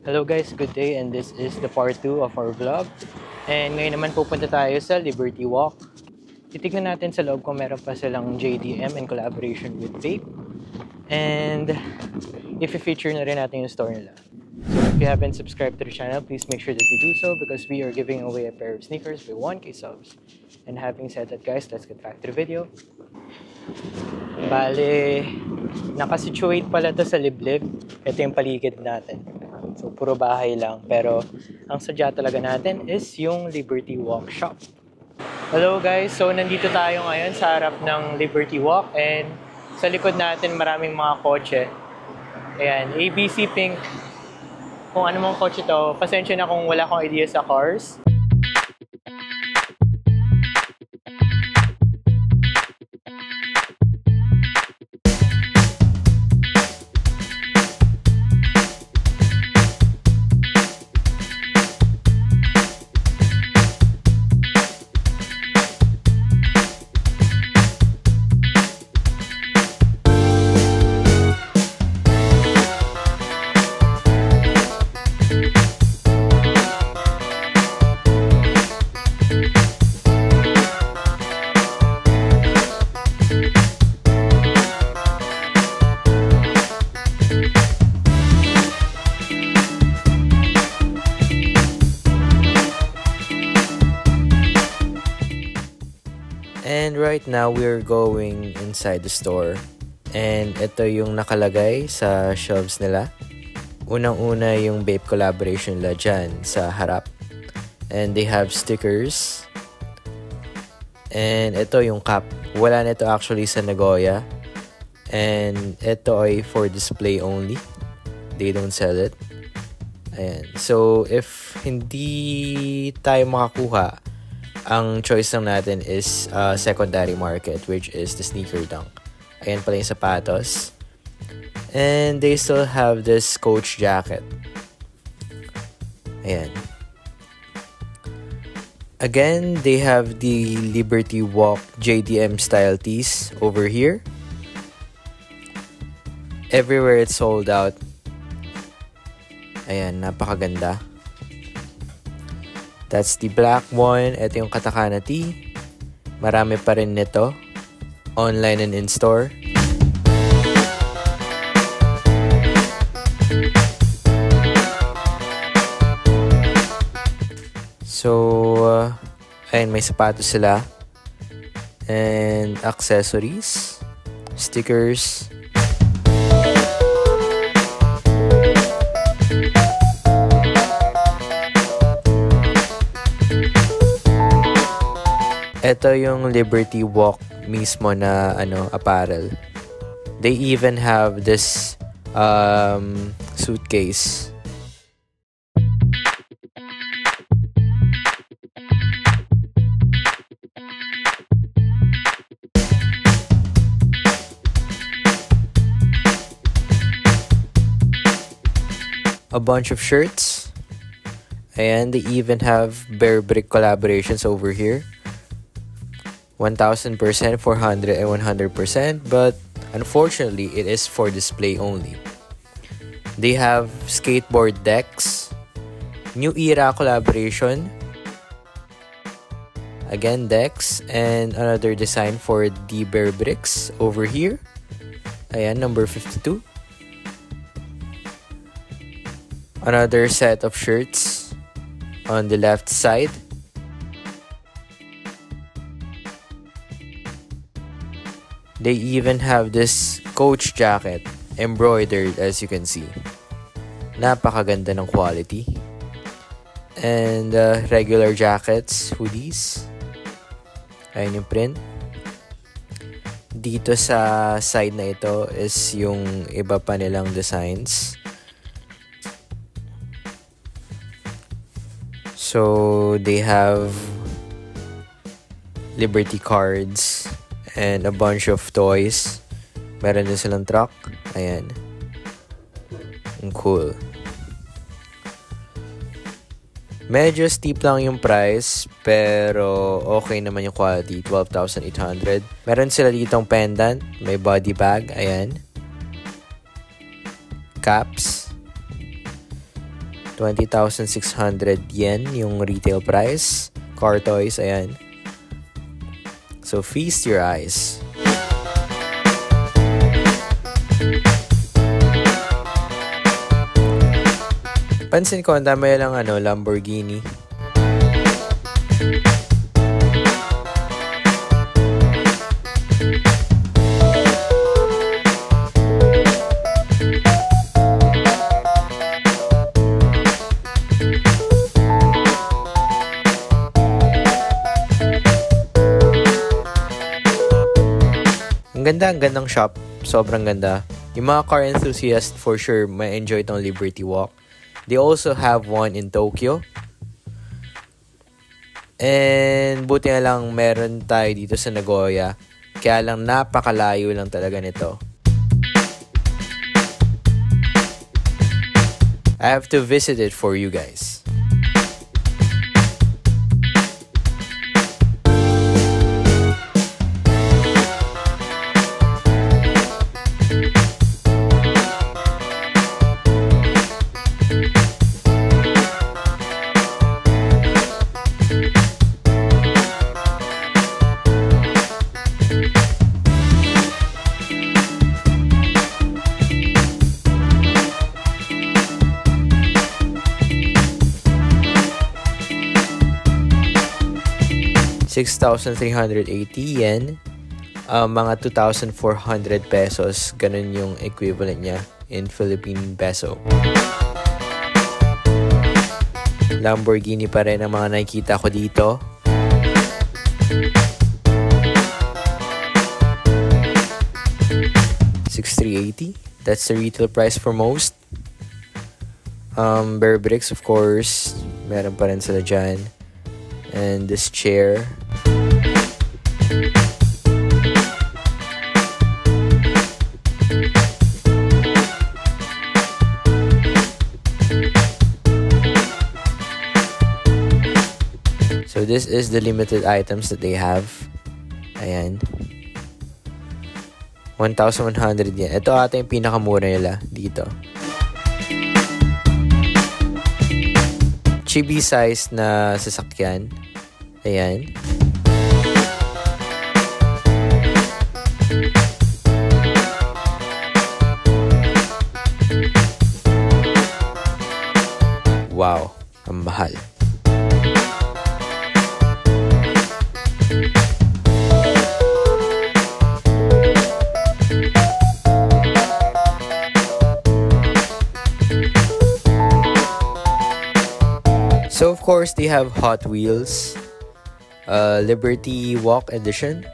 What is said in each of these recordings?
Hello guys, good day, and this is the part 2 of our vlog. And ngayon naman pupunta tayo sa Liberty Walk. Titignan natin sa loob kung meron pa silang JDM in collaboration with Vape. And i-feature na rin natin yung store nila. So if you haven't subscribed to the channel, please make sure that you do so because we are giving away a pair of sneakers by 1K subs. And having said that guys, let's get back to the video. Bale, nakasituate pala to sa Liblib. Ito yung paligid natin. So, puro bahay lang. Pero, ang sadya talaga natin is yung Liberty Walk shop. Hello guys! So, nandito tayo ngayon sa harap ng Liberty Walk. And sa likod natin, maraming mga kotse. Ayan, ABC Pink. Kung ano mong kotse to, pasensya na kung wala akong idea sa cars. And right now, we're going inside the store. And ito yung nakalagay sa shelves nila. Unang-una yung vape collaboration nila dyan sa harap. And they have stickers. And ito yung cap. Wala nito actually sa Nagoya. And ito ay for display only. They don't sell it. Ayan. So, if hindi tayo makakuha, ang choice lang natin is secondary market, which is the sneaker dunk. Ayan pala yung sapatos. And they still have this Coach jacket. Ayan. Again, they have the Liberty Walk JDM style tees over here. Everywhere it's sold out. Ayan, napakaganda. That's the black one. Ito yung katakana tee. Marami pa rin nito. Online and in-store. So, ayun, may sapatos sila. And accessories. Stickers. Ito yung Liberty Walk mismo na apparel. They even have this suitcase. A bunch of shirts. And they even have Bear Brick collaborations over here. 1000%, 400, and 100%, but unfortunately, it is for display only. They have skateboard decks, New Era collaboration, again decks, and another design for the Bear Bricks over here. Ayan, number 52. Another set of shirts on the left side. They even have this Coach jacket, embroidered as you can see. Napakaganda ng quality. And regular jackets, hoodies. Ayan yung print. Dito sa side na ito is yung iba pa nilang designs. So, they have Liberty cards and a bunch of toys. Meron din silang truck. Ayan. Ang cool. Medyo steep lang yung price, pero okay naman yung quality. 12,800. Meron sila ditong pendant. May body bag. Ayan. Caps. 20,600 yen yung retail price. Car toys, ayan. So, feast your eyes. Pansin ko, ang dami lang Lamborghini. Ang gandang shop. Sobrang ganda. Yung mga car enthusiast, for sure, may enjoy itong Liberty Walk. They also have one in Tokyo. And buti na lang meron tayo dito sa Nagoya. Kaya lang napakalayo lang talaga nito. I have to visit it for you guys. ₱6,380 yen. Mga 2,400 pesos. Ganun yung equivalent niya in Philippine peso. Lamborghini pa rin ang mga nakikita ko dito. $6,380. That's the retail price for most. Bear Bricks, of course. Meron pa rin sila dyan. And this chair. So this is the limited items that they have. Ayan. 1,100 yen. Ito ata yung pinakamura nila dito. Chibi size na sasakyan. Ayan. Wow, ang mahal. So of course they have Hot Wheels, Liberty Walk Edition.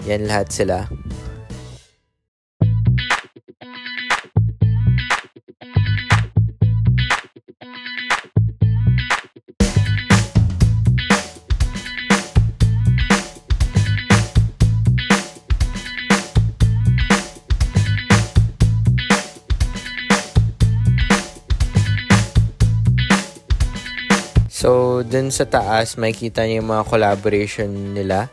Yan lahat sila. So, dun sa taas, makikita niyo yung mga collaboration nila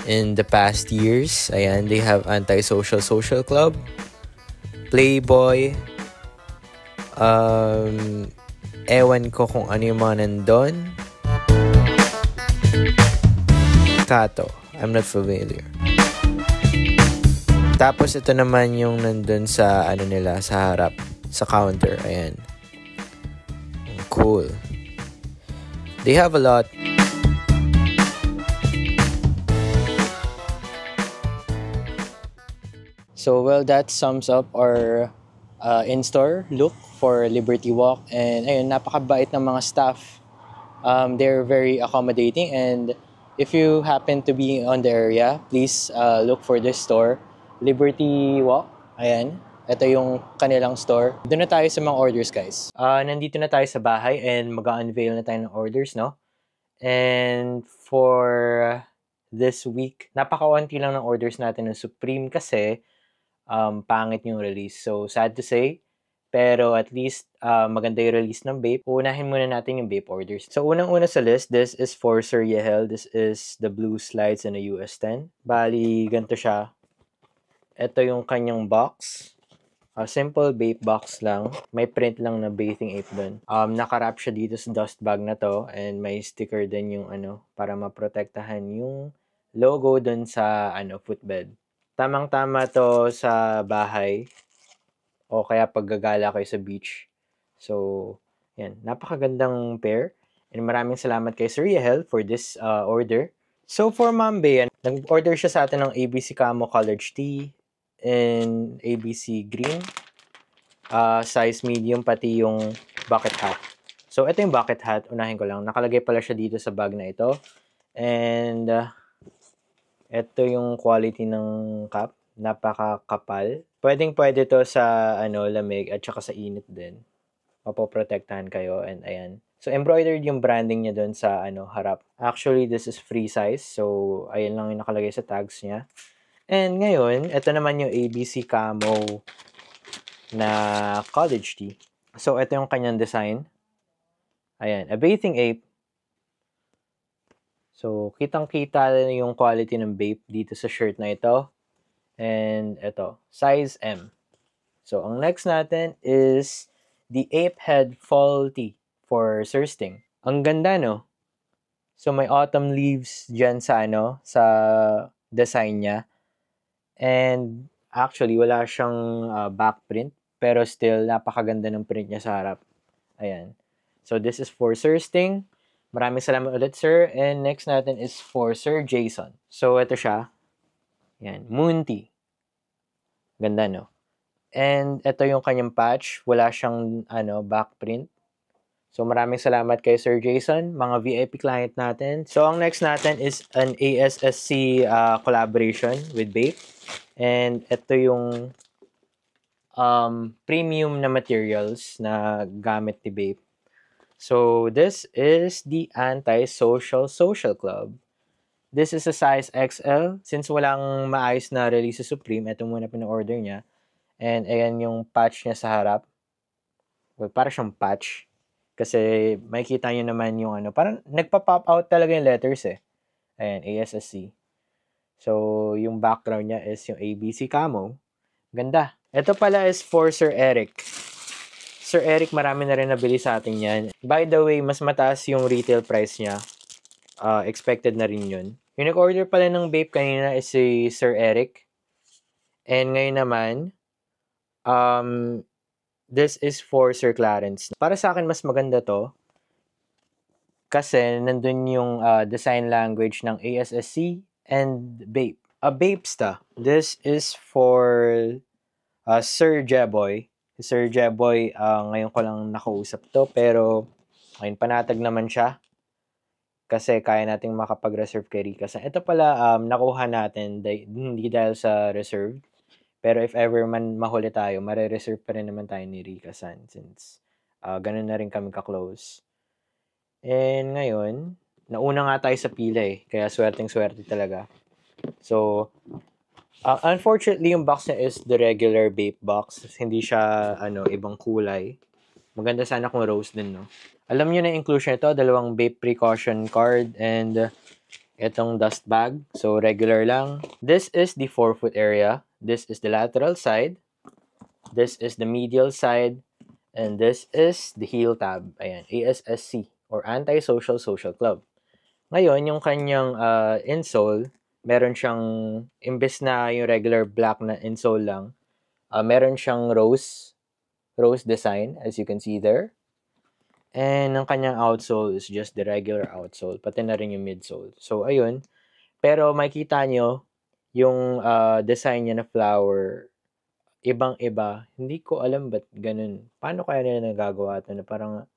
in the past years. Ayan, they have Anti-Social Social Club, Playboy, ewan ko kung ano yung mga nandun. Kato, I'm not familiar. Tapos, ito naman yung nandun sa, nila, sa harap, sa counter. Ayan. Cool. They have a lot. So, well, that sums up our in-store look for Liberty Walk. And ayun, napakabait ng mga staff. They're very accommodating. And if you happen to be on the area, please look for this store, Liberty Walk. Ayan. Ito yung kanilang store. Doon na tayo sa mga orders, guys. Nandito na tayo sa bahay and mag-unveil na tayo ng orders, no? And for this week, napakaunti lang ng orders natin ng Supreme kasi pangit yung release. So, sad to say, pero at least maganda yung release ng vape. Unahin muna natin yung vape orders. So, unang-una sa list, this is for Sir Yehel. This is the blue slides in a US 10. Bali, ganito siya. Ito yung kanyang box. Simple vape box lang. May print lang na Bathing Ape doon. Nakarap siya dito sa dust bag na to and may sticker din yung para maprotektahan yung logo doon sa footbed. Tamang-tama to sa bahay o kaya paggagala kayo sa beach. So, yan. Napakagandang pair. And maraming salamat kay Sir Yahel for this order. So, for Ma'am Bea, nag-order siya sa atin ng ABC Camo Colored Tea and ABC Green. Size medium, pati yung bucket hat. So, ito yung bucket hat. Unahin ko lang. Nakalagay pala siya dito sa bag na ito. And, ito yung quality ng cup. Napakakapal. Pwedeng-pwede to sa lamig at saka sa init din. Mapoprotektahan kayo. And ayan. So, embroidered yung branding niya doon sa harap. Actually, this is free size. So, ayan lang yung nakalagay sa tags niya. And ngayon, ito naman yung ABC Camo na college tee. So, ito yung kanyang design. Ayan, a bathing ape. So, kitang-kita yung quality ng vape dito sa shirt na ito. And ito, size M. So, ang next natin is the Ape Head Fall Tee for Sir Sting. Ang ganda, no? So, may autumn leaves dyan sa sa design niya. And actually, wala siyang back print. Pero still, napakaganda ng print niya sa harap. Ayan. So, this is for Sir Sting. Maraming salamat ulit, sir. And next natin is for Sir Jason. So, ito siya. Ayan. Moon Tea. Ganda, no? And ito yung kanyang patch. Wala siyang back print. So, maraming salamat kay Sir Jason, mga VIP client natin. So, ang next natin is an ASSC collaboration with Bape. And ito yung premium na materials na gamit ni Bape. So, this is the Anti-Social Social Club. This is a size XL. Since walang maayos na release sa Supreme, ito muna pina-order niya. And ayan yung patch niya sa harap. Well, para siyang patch. Kasi makikita nyo naman yung parang nagpa-pop out talaga yung letters eh. Ayan, ASSC. So, yung background niya is yung ABC Camo. Ganda. Ito pala is for Sir Eric. Sir Eric, marami na rin nabili sa atin yan. By the way, mas mataas yung retail price niya. Expected na rin yun. Yung nag-order pala ng vape kanina is si Sir Eric. And ngayon naman, this is for Sir Clarence. Para sa akin, mas maganda to. Kasi nandun yung design language ng ASSC and Bape. Bapesta. This is for Sir Jeboy. Sir Jeboy, ngayon ko lang nakausap to. Pero ngayon panatag naman siya. Kasi kaya nating makapag-reserve kay Rika. Ito pala, nakuha natin hindi dahil sa reserve. Pero if ever man mahuli tayo, mare-reserve pa rin naman tayo ni Rika San since ganun na rin kami ka-close. And ngayon, nauna nga tayo sa pila eh. Kaya swerteng-swerte talaga. So, unfortunately, yung box niya is the regular vape box. Hindi siya ibang kulay. Maganda sana kung rose din, no? Alam nyo na inclusion ito, 2 vape precaution card and itong dust bag. So, regular lang. This is the forefoot area. This is the lateral side. This is the medial side. And this is the heel tab. Ayan, ASSC or Anti-Social Social Club. Ngayon, yung kanyang insole, meron siyang, imbes na yung regular black na insole lang, meron siyang rose design, as you can see there. And ang kanyang outsole is just the regular outsole, pati na rin yung midsole. So, ayun. Pero makikita nyo, yung design niya na flower, ibang-iba. Hindi ko alam ba't ganun. Paano kaya nila nagagawa ito na parang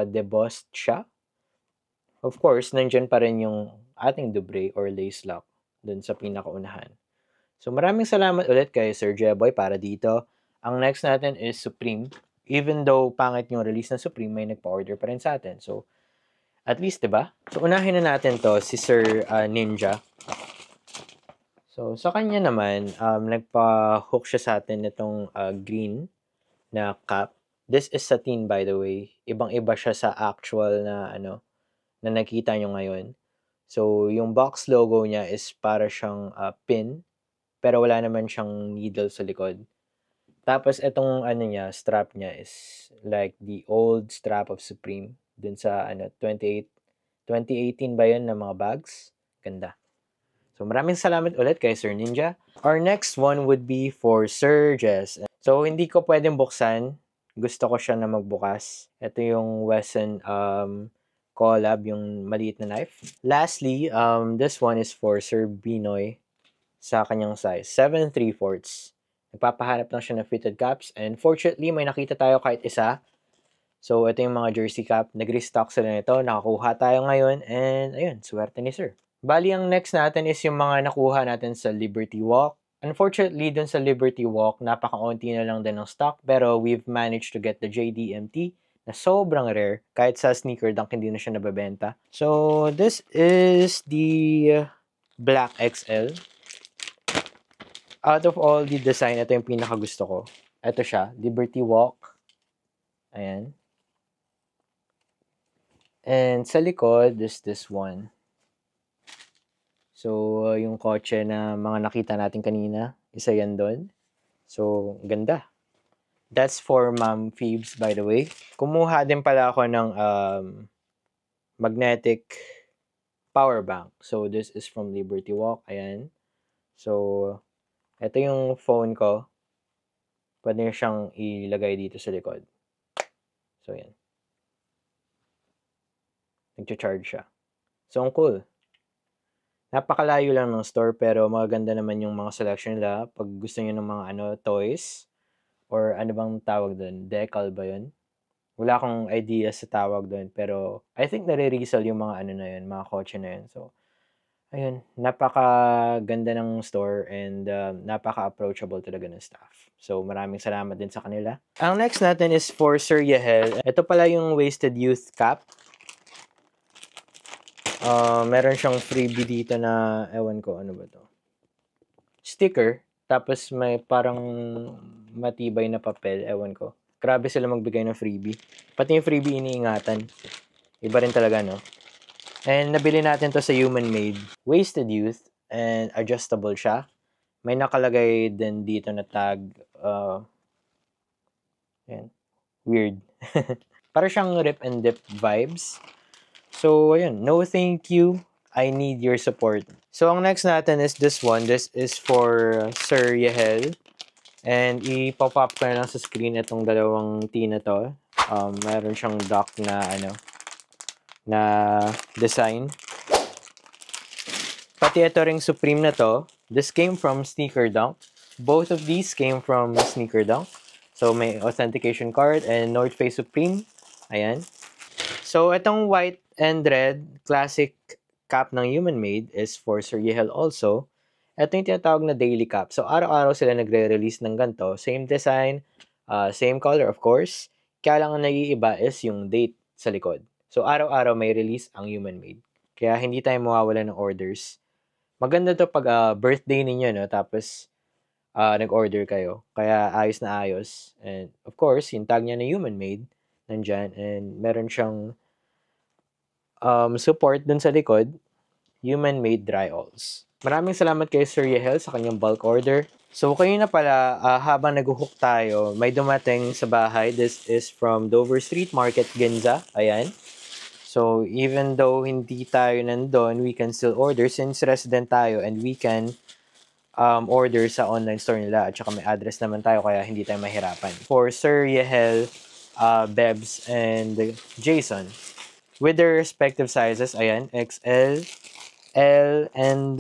debossed siya? Of course, nandyan pa rin yung ating dubre or lace lock dun sa pinakaunahan. So, maraming salamat ulit kay Sir Jeboy para dito. Ang next natin is Supreme. Even though pangit yung release ng Supreme, may nagpa-order pa rin sa atin. So, at least, diba? So, unahin na natin to, si Sir Ninja. So, sa kanya naman, nagpa-hook siya sa atin itong green na cap. This is satin, by the way. Ibang-iba siya sa actual na na nakita nyo ngayon. So, yung box logo niya is para siyang pin, pero wala naman siyang needle sa likod. Tapos itong ano niya, strap niya is like the old strap of Supreme dun sa 2018 ba yun na mga bags. Ganda. So maraming salamat ulit kay Sir Ninja. Our next one would be for Sir Jess. So hindi ko pwedeng buksan. Gusto ko siya na magbukas. Ito yung Wesson collab, yung maliit na knife. Lastly, this one is for Sir Binoy sa kanyang size, 7/3/4. Nagpapahanap lang siya ng fitted caps and fortunately may nakita tayo kahit isa. So ito yung mga jersey cap, nag-restock sila nito, nakakuha tayo ngayon and ayun, swerte ni Sir. Bali ang next natin is yung mga nakuha natin sa Liberty Walk. Unfortunately, dun sa Liberty Walk, napaka-unti na lang din ng stock pero we've managed to get the JDMT na sobrang rare. Kahit sa Sneaker Dunk, hindi na siya nababenta. So, this is the Black XL. Out of all the design, ito yung pinaka gusto ko. Ito siya, Liberty Walk. Ayan. And sa likod, this one. So, yung kotse na mga nakita natin kanina, isa yan doon. So, ganda. That's for Ma'am Phoebes, by the way. Kumuha din pala ako ng magnetic power bank. So, this is from Liberty Walk. Ayan. So, ito yung phone ko. Pwede nyo siyang ilagay dito sa likod. So, yan. Nag-charge siya. So, ang cool. Napakalayo lang ng store pero maganda naman yung mga selection nila. Pag gusto niyo ng mga toys or ano bang tawag doon? Decal ba yun? Wala akong idea sa tawag doon pero I think nare-resell yung mga na yun, mga kotse na yun. So, ayun, napakaganda ng store and napaka-approachable talaga ng staff. So, maraming salamat din sa kanila. Ang next natin is for Sir Yahel. Ito pala yung Wasted Youth Cap. Meron siyang freebie dito na, ewan ko, ano ba to? Sticker. Tapos may parang matibay na papel, ewan ko. Grabe sila magbigay ng freebie. Pati yung freebie iniingatan. Iba rin talaga, no? And nabili natin to sa Human Made. Wasted Youth and adjustable siya. May nakalagay din dito na tag. Yan. Weird. Para siyang rip and dip vibes. So, ayun. No thank you. I need your support. So, ang next natin is this one. This is for Sir Yahel. And i-pop up ko na lang sa screen itong dalawang tee na to. Meron siyang duck na na design. Pati ito ring Supreme na to. This came from Sneaker Dunk. Both of these came from Sneaker Dunk. So, may authentication card and North Face Supreme. Ayan. So, itong white and red classic cap ng Human Made is for Sir Yahel also. Ito yung tinatawag na daily cap. So, araw-araw sila nagre-release ng ganito. Same design, same color of course. Kaya lang ang nag-iiba is yung date sa likod. So, araw-araw may release ang Human Made. Kaya hindi tayo mawawala ng orders. Maganda to pag birthday ninyo, no? Tapos, nag-order kayo. Kaya ayos na ayos. And of course, yung tag niya na Human Made, nandyan. And meron siyang support dun sa likod, Human Made Dry Alls. Maraming salamat kay Sir Yahel sa kanyang bulk order. So, kayo na pala, habang nag-hook tayo, may dumating sa bahay. This is from Dover Street Market, Ginza. Ayan. So, even though hindi tayo nandun, we can still order since resident tayo and we can order sa online store nila. At saka may address naman tayo kaya hindi tayo mahirapan. For Sir Yahel, Bebs, and Jason. With their respective sizes, ayan, XL, L, and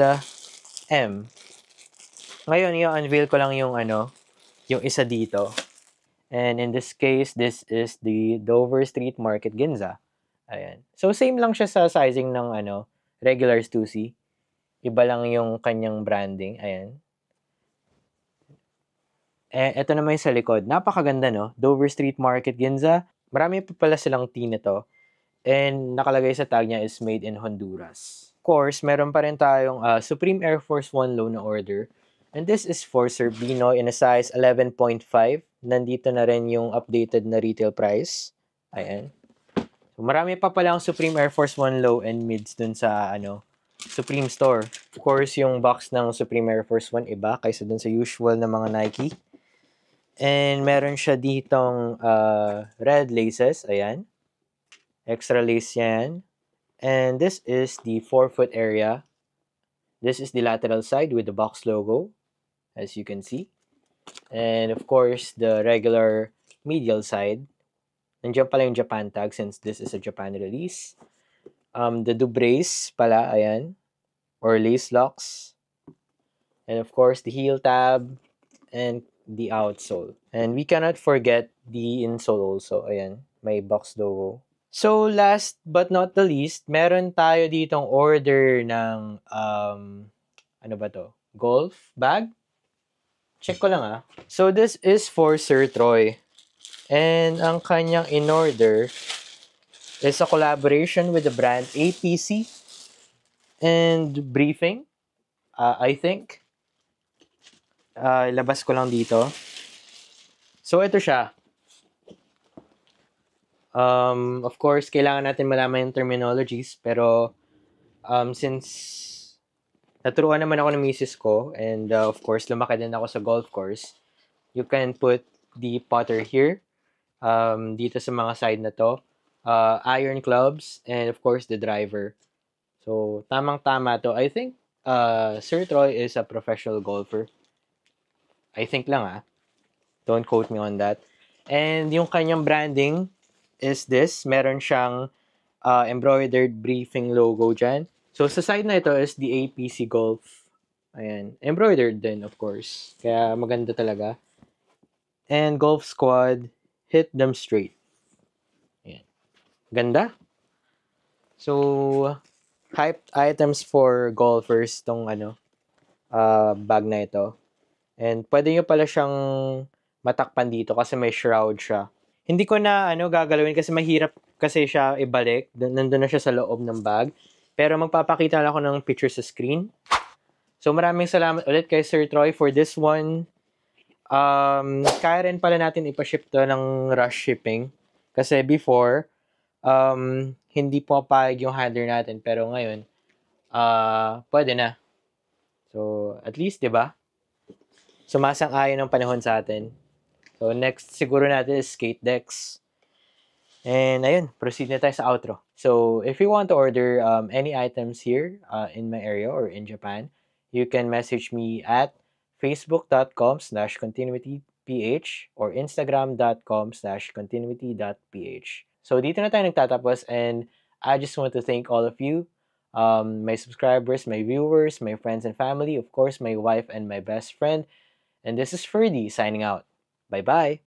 M. Ngayon, i-unveil ko lang yung yung isa dito. And in this case, this is the Dover Street Market Ginza. Ayan. So, same lang siya sa sizing ng regular Stussy. Iba lang yung kanyang branding. Ayan. Ito naman yung sa likod. Napakaganda, no? Dover Street Market Ginza. Marami pa pala silang tee nito. And nakalagay sa tag niya is made in Honduras. Of course, meron pa rin tayong Supreme Air Force 1 low na order. And this is for Sir Bino in a size 11.5. Nandito na rin yung updated na retail price. Ayan. So, marami pa pala ang Supreme Air Force 1 low and mids dun sa Supreme Store. Of course, yung box ng Supreme Air Force 1 iba kaysa dun sa usual na mga Nike. And meron siya ditong red laces. Ayan. Extra lace yan. And this is the forefoot area. This is the lateral side with the box logo, as you can see. And of course, the regular medial side. Nandiyan pala yung Japan tag since this is a Japan release. The Dubrace pala, ayan. Or lace locks. And of course, the heel tab and the outsole. And we cannot forget the insole also. Ayan, may box logo. So last but not the least, meron tayo ditong order ng ano ba to? Golf bag? Check ko lang ah. So this is for Sir Troy. And ang kanyang in-order is a collaboration with the brand APC and Briefing, I think. Labas ko lang dito. So ito siya. Of course, kailangan natin malaman yung terminologies, pero since naturuan naman ako ng misis ko, and of course, lumaki din ako sa golf course, you can put the putter here, dito sa mga side na to, iron clubs, and of course, the driver. So, tamang-tama to. I think Sir Troy is a professional golfer. I think lang ah. Don't quote me on that. And yung kanyang branding is this. Meron siyang embroidered Briefing logo dyan. So, sa side na ito is the APC Golf. Ayan. Embroidered din, of course. Kaya maganda talaga. And Golf Squad, hit them straight. Ayan. Ganda. So, hyped items for golfers tong bag na ito. And pwede nyo pala siyang matakpan dito kasi may shroud siya. Hindi ko na gagalawin kasi mahirap kasi siya ibalik. Nandun na siya sa loob ng bag. Pero magpapakita lang ako ng picture sa screen. So maraming salamat ulit kay Sir Troy for this one. Kaya rin pala natin ipaship to ng rush shipping. Kasi before, hindi pumapayag yung handler natin. Pero ngayon, pwede na. So, at least, di ba? Sumasang-ayon ang panahon sa atin. So, next siguro natin is skate decks. And ayun, proceed na tayo sa outro. So, if you want to order any items here in my area or in Japan, you can message me at facebook.com/continuityph or instagram.com/continuity.ph. So, dito na tayo nagtatapos and I just want to thank all of you, my subscribers, my viewers, my friends and family, of course, my wife and my best friend. And this is Ferdy signing out. Bye-bye!